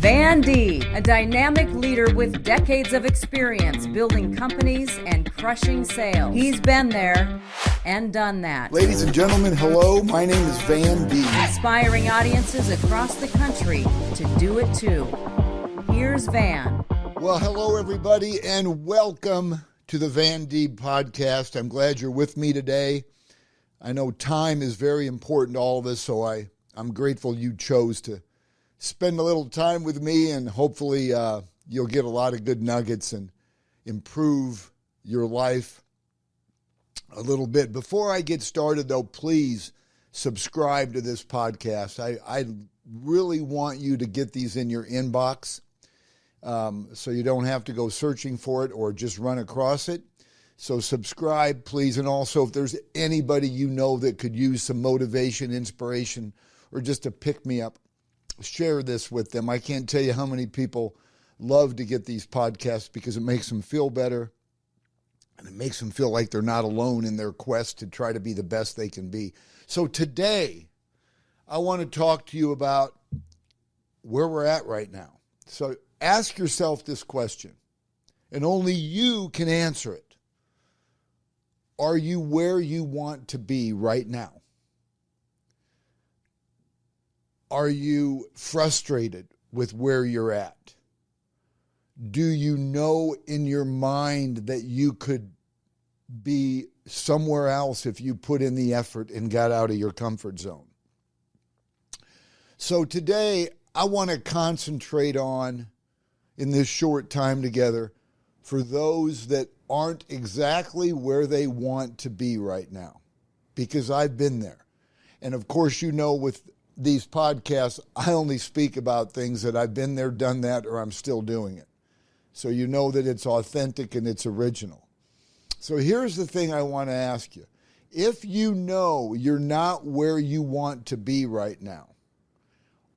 Van D, a dynamic leader with decades of experience building companies and crushing sales. He's been there and done that. Ladies and gentlemen, hello. My name is Van D. Inspiring audiences across the country to do it too. Here's Van. Well, hello, everybody, and welcome to the Van Deeb Podcast. I'm glad you're with me today. I know time is very important to all of us, so I'm grateful you chose to spend a little time with me, and hopefully you'll get a lot of good nuggets and improve your life a little bit. Before I get started, though, please subscribe to this podcast. I really want you to get these in your inbox so you don't have to go searching for it or just run across it. So subscribe, please. And also, if there's anybody you know that could use some motivation, inspiration, or just a pick-me-up, share this with them. I can't tell you how many people love to get these podcasts because it makes them feel better and it makes them feel like they're not alone in their quest to try to be the best they can be. So today, I want to talk to you about where we're at right now. So ask yourself this question, and only you can answer it. Are you where you want to be right now? Are you frustrated with where you're at? Do you know in your mind that you could be somewhere else if you put in the effort and got out of your comfort zone? So today, I want to concentrate on, in this short time together, for those that aren't exactly where they want to be right now, because I've been there. And of course, you know, with these podcasts, I only speak about things that I've been there, done that, or I'm still doing it. So you know that it's authentic and it's original. So here's the thing I want to ask you. If you know you're not where you want to be right now,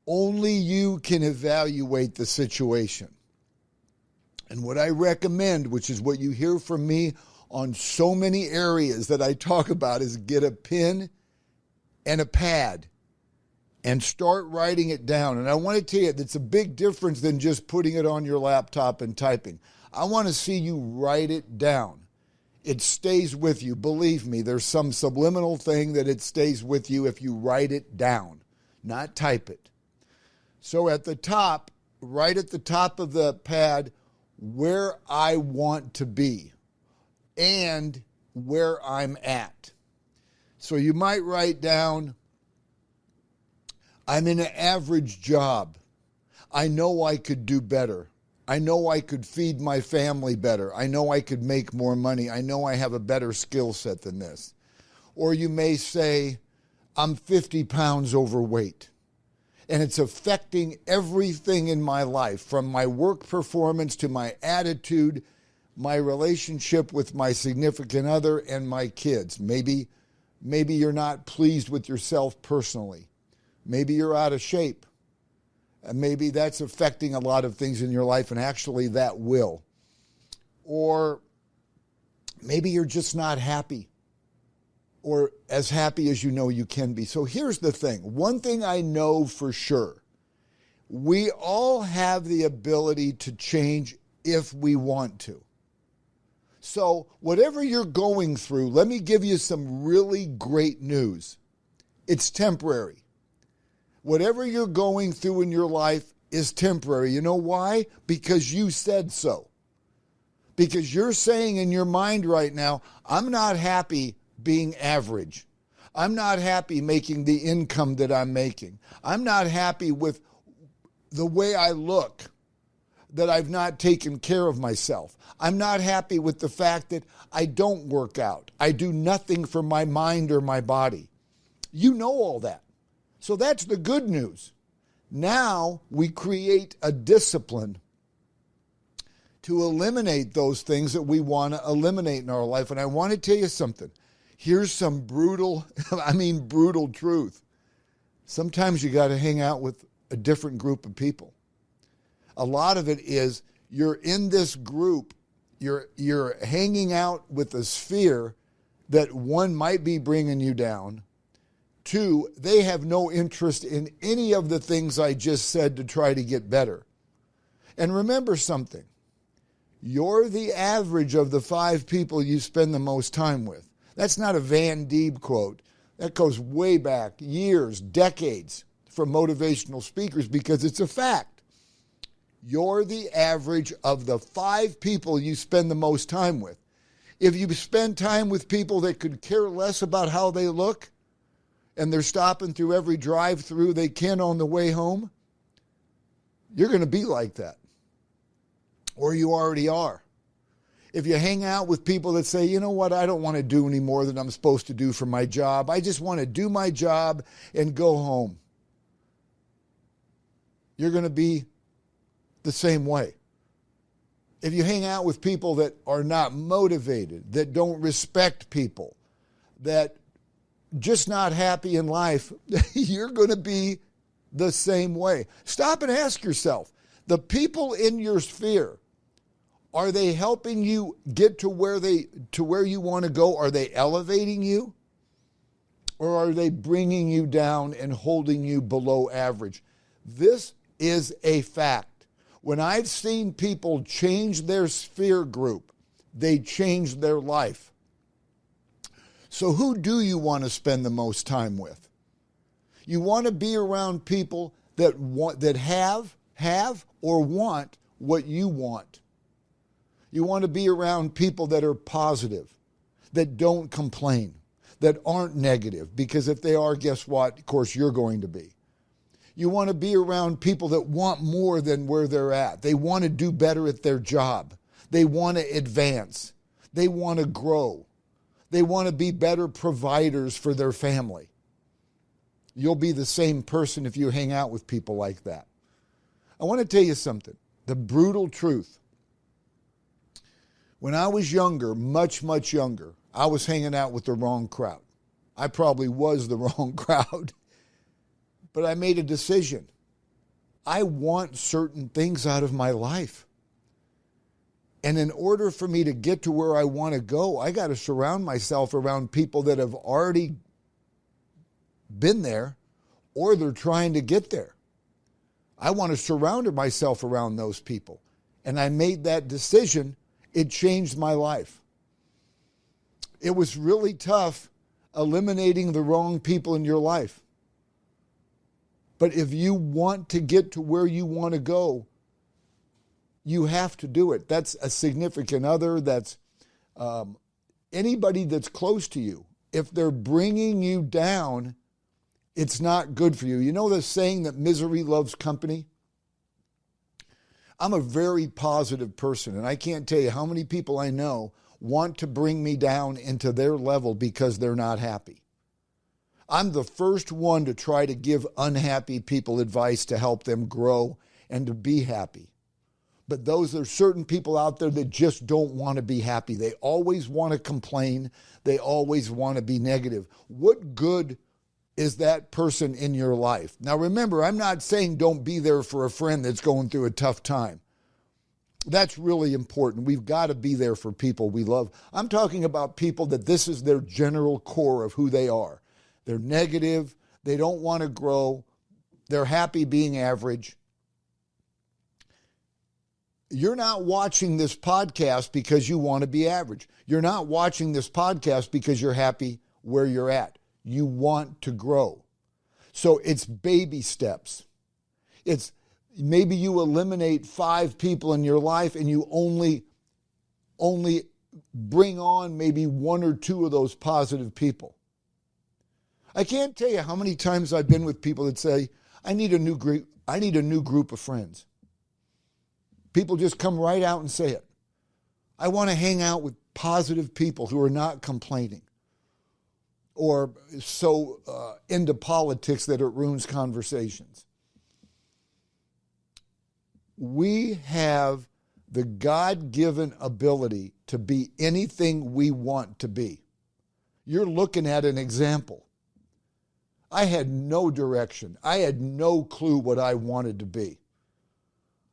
only you can evaluate the situation. And what I recommend, which is what you hear from me on so many areas that I talk about, is get a pen and a pad and start writing it down. And I want to tell you, that's a big difference than just putting it on your laptop and typing. I want to see you write it down. It stays with you. Believe me, there's some subliminal thing that it stays with you if you write it down, not type it. So at the top, right at the top of the pad, where I want to be and where I'm at. So you might write down, I'm in an average job. I know I could do better. I know I could feed my family better. I know I could make more money. I know I have a better skill set than this. Or you may say, I'm 50 pounds overweight. And it's affecting everything in my life, from my work performance to my attitude, my relationship with my significant other and my kids. Maybe you're not pleased with yourself personally. Maybe you're out of shape. And maybe that's affecting a lot of things in your life, and actually that will. Or maybe you're just not happy, or as happy as you know you can be. So here's the thing. One thing I know for sure, we all have the ability to change if we want to. So whatever you're going through, let me give you some really great news. It's temporary. Whatever you're going through in your life is temporary. You know why? Because you said so. Because you're saying in your mind right now, I'm not happy being average. I'm not happy making the income that I'm making. I'm not happy with the way I look, that I've not taken care of myself. I'm not happy with the fact that I don't work out. I do nothing for my mind or my body. You know all that. So that's the good news. Now we create a discipline to eliminate those things that we want to eliminate in our life. And I want to tell you something. Here's some brutal truth. Sometimes you got to hang out with a different group of people. A lot of it is you're in this group, you're hanging out with a sphere that, one, might be bringing you down. Two, they have no interest in any of the things I just said to try to get better. And remember something. You're the average of the 5 people you spend the most time with. That's not a Van Deeb quote. That goes way back, years, decades, from motivational speakers, because it's a fact. You're the average of the 5 people you spend the most time with. If you spend time with people that could care less about how they look, and they're stopping through every drive-through they can on the way home, you're going to be like that. Or you already are. If you hang out with people that say, you know what, I don't want to do any more than I'm supposed to do for my job. I just want to do my job and go home. You're going to be the same way. If you hang out with people that are not motivated, that don't respect people, that just not happy in life, you're going to be the same way. Stop and ask yourself, the people in your sphere, are they helping you get to where you want to go? Are they elevating you? Or are they bringing you down and holding you below average? This is a fact. When I've seen people change their sphere group, they change their life. So who do you want to spend the most time with? You want to be around people that have or want what you want. You want to be around people that are positive, that don't complain, that aren't negative, because if they are, guess what? Of course, you're going to be. You want to be around people that want more than where they're at. They want to do better at their job. They want to advance. They want to grow. They want to be better providers for their family. You'll be the same person if you hang out with people like that. I want to tell you something, the brutal truth. When I was younger, much, much younger, I was hanging out with the wrong crowd. I probably was the wrong crowd, but I made a decision. I want certain things out of my life. And in order for me to get to where I want to go, I got to surround myself around people that have already been there or they're trying to get there. I want to surround myself around those people. And I made that decision. It changed my life. It was really tough eliminating the wrong people in your life. But if you want to get to where you want to go, you have to do it. That's a significant other. That's anybody that's close to you. If they're bringing you down, it's not good for you. You know the saying that misery loves company? I'm a very positive person, and I can't tell you how many people I know want to bring me down into their level because they're not happy. I'm the first one to try to give unhappy people advice to help them grow and to be happy. But those are certain people out there that just don't want to be happy. They always want to complain. They always want to be negative. What good is that person in your life? Now remember, I'm not saying don't be there for a friend that's going through a tough time. That's really important. We've got to be there for people we love. I'm talking about people that this is their general core of who they are. They're negative. They don't want to grow. They're happy being average. You're not watching this podcast because you want to be average. You're not watching this podcast because you're happy where you're at. You want to grow. So it's baby steps. It's maybe you eliminate 5 people in your life and you only bring on maybe 1 or 2 of those positive people. I can't tell you how many times I've been with people that say, I need a new group of friends. People just come right out and say it. I want to hang out with positive people who are not complaining or so into politics that it ruins conversations. We have the God-given ability to be anything we want to be. You're looking at an example. I had no direction. I had no clue what I wanted to be.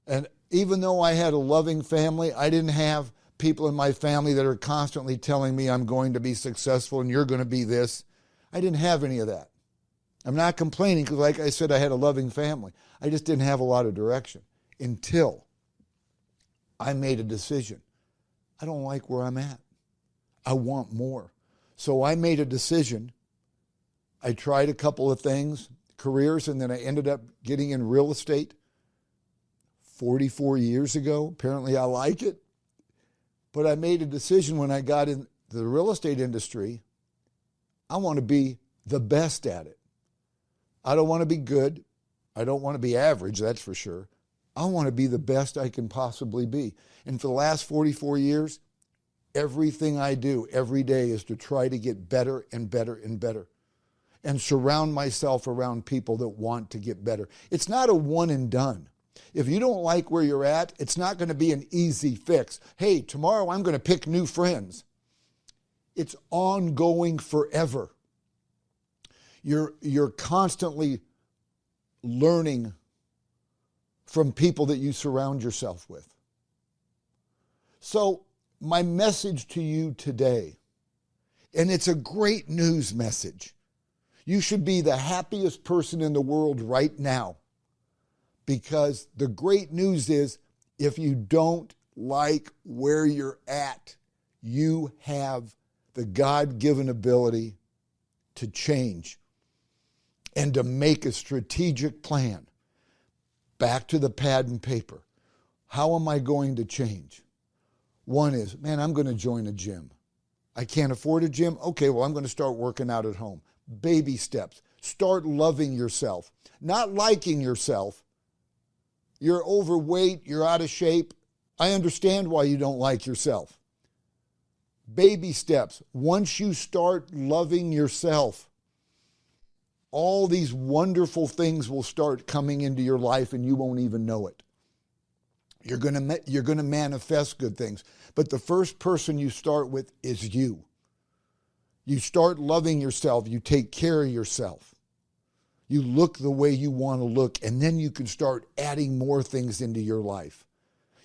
And even though I had a loving family, I didn't have people in my family that are constantly telling me I'm going to be successful and you're going to be this. I didn't have any of that. I'm not complaining because, like I said, I had a loving family. I just didn't have a lot of direction until I made a decision. I don't like where I'm at. I want more. So I made a decision. I tried a couple of things, careers, and then I ended up getting in real estate 44 years ago. Apparently I like it. But I made a decision when I got in the real estate industry, I want to be the best at it. I don't want to be good. I don't want to be average, that's for sure. I want to be the best I can possibly be. And for the last 44 years, everything I do every day is to try to get better and better and better and surround myself around people that want to get better. It's not a one and done. If you don't like where you're at, it's not going to be an easy fix. Hey, tomorrow I'm going to pick new friends. It's ongoing forever. You're constantly learning from people that you surround yourself with. So my message to you today, and it's a great news message. You should be the happiest person in the world right now, because the great news is if you don't like where you're at, you have the God-given ability to change and to make a strategic plan. Back to the pad and paper. How am I going to change? One is, man, I'm going to join a gym. I can't afford a gym? Okay, well, I'm going to start working out at home. Baby steps. Start loving yourself. Not liking yourself. You're overweight, you're out of shape. I understand why you don't like yourself. Baby steps. Once you start loving yourself, all these wonderful things will start coming into your life and you won't even know it. You're going to manifest good things. But the first person you start with is you. You start loving yourself. You take care of yourself. You look the way you want to look, and then you can start adding more things into your life.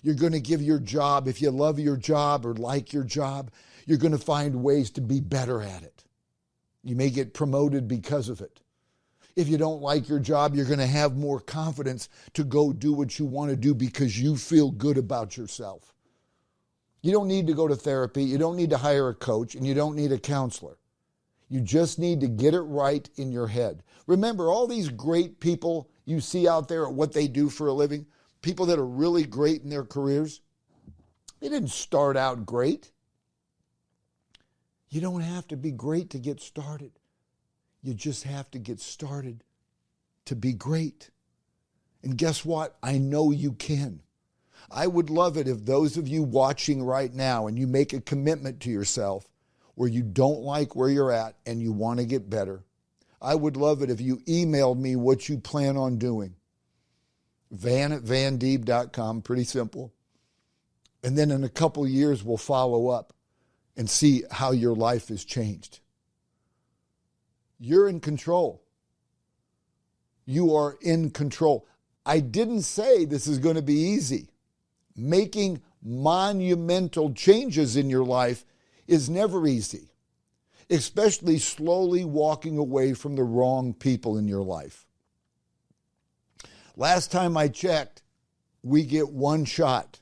You're going to give your job, if you love your job or like your job, you're going to find ways to be better at it. You may get promoted because of it. If you don't like your job, you're going to have more confidence to go do what you want to do because you feel good about yourself. You don't need to go to therapy. You don't need to hire a coach, and you don't need a counselor. You just need to get it right in your head. Remember, all these great people you see out there at what they do for a living, people that are really great in their careers, they didn't start out great. You don't have to be great to get started. You just have to get started to be great. And guess what? I know you can. I would love it if those of you watching right now and you make a commitment to yourself where you don't like where you're at and you want to get better. I would love it if you emailed me what you plan on doing. van@vandeeb.com, pretty simple. And then in a couple years, we'll follow up and see how your life has changed. You're in control. You are in control. I didn't say this is going to be easy. Making monumental changes in your life is never easy, especially slowly walking away from the wrong people in your life. Last time I checked, we get one shot.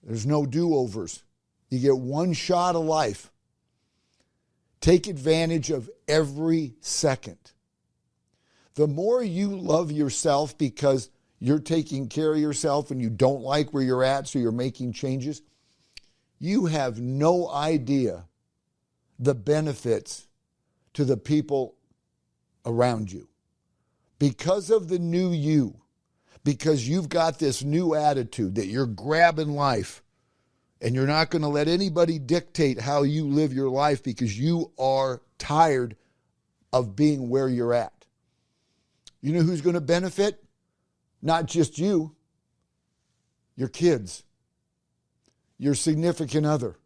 There's no do-overs. You get one shot of life. Take advantage of every second. The more you love yourself because you're taking care of yourself and you don't like where you're at, so you're making changes, you have no idea the benefits to the people around you. Because of the new you, because you've got this new attitude that you're grabbing life and you're not going to let anybody dictate how you live your life because you are tired of being where you're at. You know who's going to benefit? Not just you, your kids, your significant other,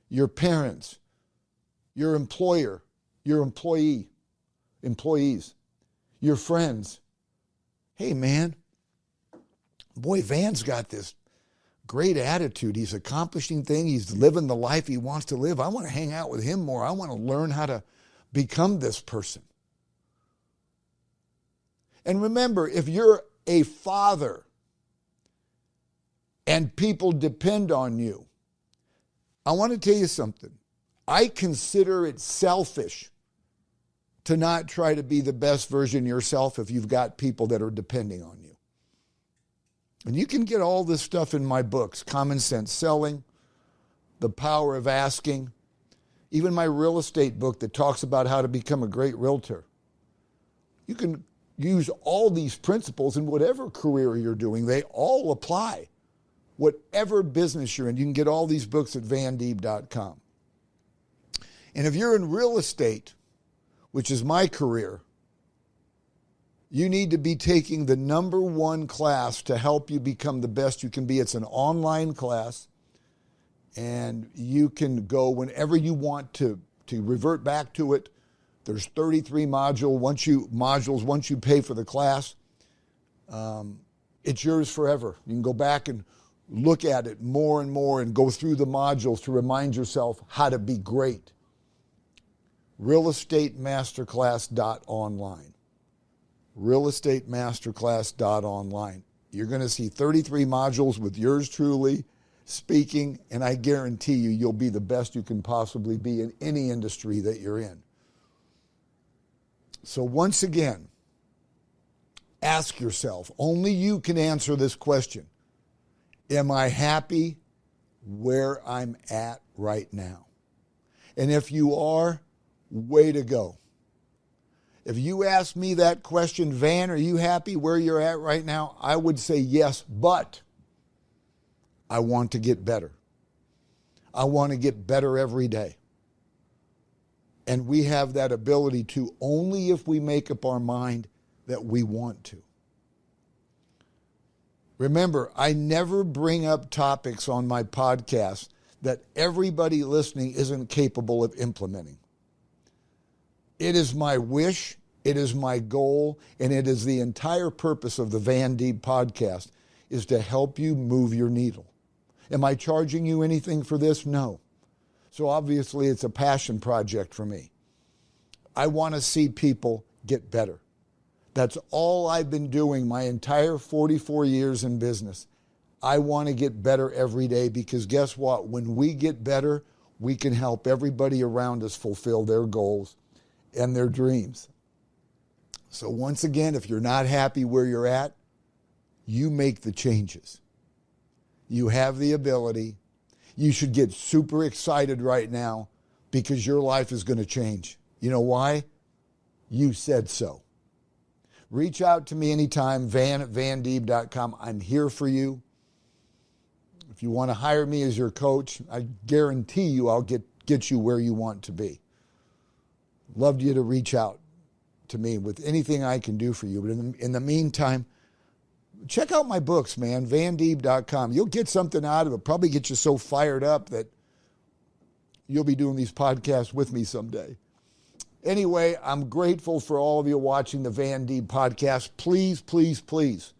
your parents, your employer, your employees, your friends. Hey, man, boy, Van's got this great attitude. He's accomplishing things. He's living the life he wants to live. I want to hang out with him more. I want to learn how to become this person. And remember, if you're a father and people depend on you, I want to tell you something. I consider it selfish to not try to be the best version of yourself if you've got people that are depending on you. And you can get all this stuff in my books, Common Sense Selling, The Power of Asking, even my real estate book that talks about how to become a great realtor. You can use all these principles in whatever career you're doing. They all apply. Whatever business you're in, you can get all these books at vandeeb.com. And if you're in real estate, which is my career, you need to be taking the #1 class to help you become the best you can be. It's an online class, and you can go whenever you want to revert back to it. There's 33 modules. Once you pay for the class, it's yours forever. You can go back and look at it more and more and go through the modules to remind yourself how to be great. realestatemasterclass.online. realestatemasterclass.online. You're going to see 33 modules with yours truly speaking, and I guarantee you'll be the best you can possibly be in any industry that you're in. So once again, ask yourself, only you can answer this question. Am I happy where I'm at right now? And if you are, way to go. If you ask me that question, Van, are you happy where you're at right now? I would say yes, but I want to get better. I want to get better every day. And we have that ability to only if we make up our mind that we want to. Remember, I never bring up topics on my podcast that everybody listening isn't capable of implementing. It is my wish, it is my goal, and it is the entire purpose of the Van Deeb Podcast is to help you move your needle. Am I charging you anything for this? No. So obviously it's a passion project for me. I want to see people get better. That's all I've been doing my entire 44 years in business. I want to get better every day because guess what? When we get better, we can help everybody around us fulfill their goals and their dreams. So once again, if you're not happy where you're at, you make the changes. You have the ability. You should get super excited right now because your life is going to change. You know why? You said so. Reach out to me anytime, van@vandeeb.com. I'm here for you. If you want to hire me as your coach, I guarantee you I'll get you where you want to be. Love you to reach out to me with anything I can do for you. But in the meantime, check out my books, man, vandeeb.com. You'll get something out of it. Probably get you so fired up that you'll be doing these podcasts with me someday. Anyway, I'm grateful for all of you watching the Van Deeb Podcast. Please, please, please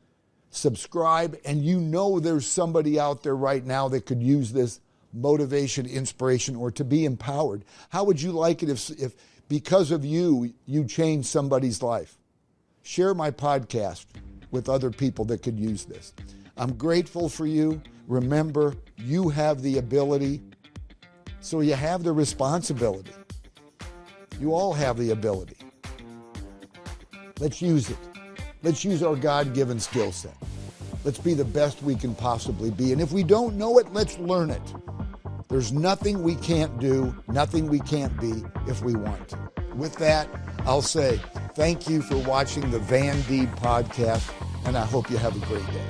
subscribe. And you know there's somebody out there right now that could use this motivation, inspiration, or to be empowered. How would you like it if because of you, you change somebody's life? Share my podcast with other people that could use this. I'm grateful for you. Remember, you have the ability, so you have the responsibility. You all have the ability. Let's use it. Let's use our God-given skill set. Let's be the best we can possibly be. And if we don't know it, let's learn it. There's nothing we can't do, nothing we can't be if we want to. With that, I'll say thank you for watching the Van Deeb Podcast, and I hope you have a great day.